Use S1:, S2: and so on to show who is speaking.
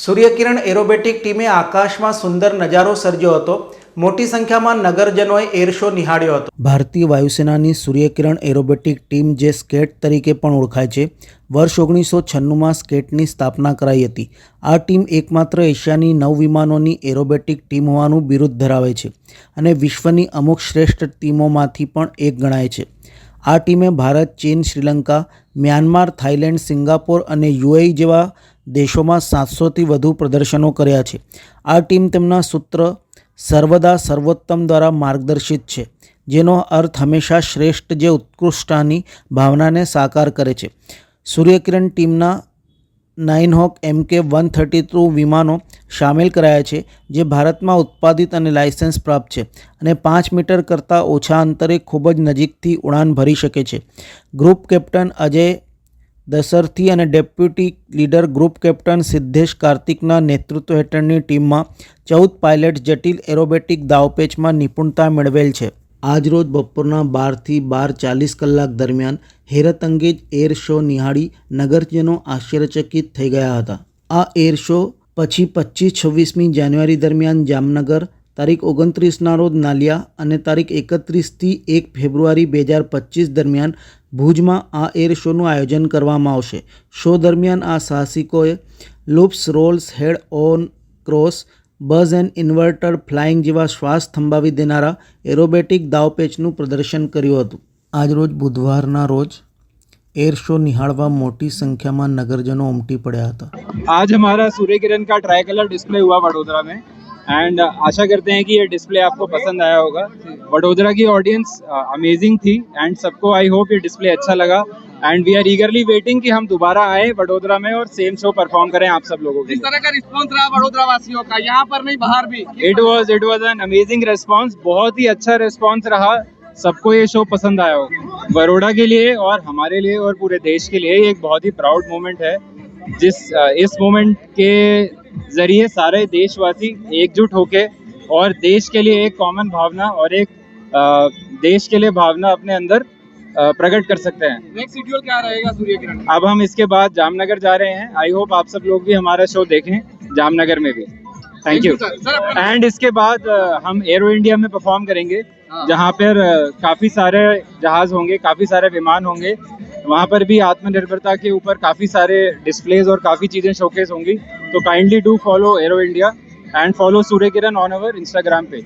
S1: સૂર્યકિરણ aerobatic ટીમે આકાશમાં સુંદર નજારો સર્જ્યો હતો. મોટી સંખ્યામાં નગરજનોએ એર શો નિહાળ્યો હતો. ભારતીય વાયુસેનાની સૂર્યકિરણ એરોબેટિક ટીમ, જે સ્કેટ તરીકે પણ ઓળખાય છે, વર્ષ 1996માં સ્કેટની સ્થાપના કરાઈ હતી. આ ટીમ એકમાત્ર એશિયાની 9 વિમાનોની એરોબેટિક ટીમ હોવાનું બિરુદ ધરાવે છે અને વિશ્વની અમુક શ્રેષ્ઠ ટીમોમાંથી પણ એક ગણાય છે. આ ટીમે ભારત, ચીન, શ્રીલંકા, મ્યાનમાર, થાઇલેન્ડ, સિંગાપોર અને યુએઈ જેવા દેશોમાં 700થી વધુ પ્રદર્શનો કર્યા છે. આ ટીમ તેમના સૂત્ર સર્વદા સર્વોત્તમ દ્વારા માર્ગદર્શિત છે, જેનો અર્થ હંમેશા શ્રેષ્ઠ, જે ઉત્કૃષ્ટતાની ભાવનાને સાકાર કરે છે. સૂર્યકિરણ ટીમના 9 હોક MK-132 વિમાનો સામેલ કરાયા છે, જે ભારતમાં ઉત્પાદિત અને લાયસન્સ પ્રાપ્ત છે અને 5 મીટર કરતાં ઓછા અંતરે ખૂબ જ નજીકથી ઉડાન ભરી શકે છે. ગ્રુપ કેપ્ટન અજય દશરથી અને deputy leader group captain Siddhesh કાર્તિકના નેતૃત્વ હેઠળની ટીમમાં 14 પાયલટ જટિલ એરોબેટિક દાવપેચમાં નિપુણતા મેળવેલ છે. આજરોજ બપોરના 12થી 12:40 કલાક દરમિયાન હેરતઅંગેજ એર શો નિહાળી નગરજનો આશ્ચર્યચકિત થઈ ગયા હતા. આ એર શો પછી 25-26મી જાન્યુઆરી દરમિયાન જામનગર, તારીખ 29ના રોજ નાલિયા અને તારીખ 31થી 1 ફેબ્રુઆરી 2025 દરમિયાન ભુજમાં આ એર શોનું આયોજન કરવામાં આવશે. શો દરમિયાન આ સાહસિકોએ loops, rolls, head on cross, buzz and inverted flying જેવા શ્વાસ થંભાવી દેનારા એરોબેટિક દાવપેચનું પ્રદર્શન કર્યું હતું. આજરોજ બુધવારના રોજ एयर शो निहाळवा मोटी संख्या में नगरजनों उमटी पड़ा था.
S2: आज हमारा सूर्यकिरण का ट्राई कलर डिस्प्ले हुआ वडोदरा में एंड आशा करते हैं कि ये डिस्प्ले आपको पसंद आया होगा. वडोदरा की ऑडियंस अमेजिंग थी एंड सबको आई होप ये डिस्प्ले अच्छा लगा and we are eagerly waiting कि हम दोबारा आए वडोदरा में और सेम शो परफॉर्म करें आप सब लोगों के.
S3: किस तरह का रिस्पांस रहा वडोदरा वासियों का, यहाँ पर नहीं बाहर भी?
S2: It was an amazing response. बहुत ही अच्छा रिस्पांस रहा. सबको ये शो पसंद आया होगा. बड़ौदा के लिए और हमारे लिए और पूरे देश के लिए एक बहुत ही प्राउड मोमेंट है. इस मोमेंट के जरिए सारे देशवासी एकजुट होके और देश के लिए एक कॉमन भावना और एक देश के लिए भावना अपने अंदर प्रकट कर सकते हैं.
S3: नेक्स्ट शेड्यूल क्या रहेगा सूर्यकिरण?
S2: अब हम इसके बाद जामनगर जा रहे हैं. आई होप आप सब लोग भी हमारा शो देखें जामनगर में भी. Thank you. एंड इसके बाद हम एरो इंडिया में परफॉर्म करेंगे, जहाँ पर काफ़ी सारे जहाज होंगे, काफ़ी सारे विमान होंगे. वहाँ पर भी आत्मनिर्भरता के ऊपर काफ़ी सारे डिस्प्लेज और काफ़ी चीज़ें शोकेस होंगी. तो kindly do follow arrow India and follow Surya Kiran on our Instagram page.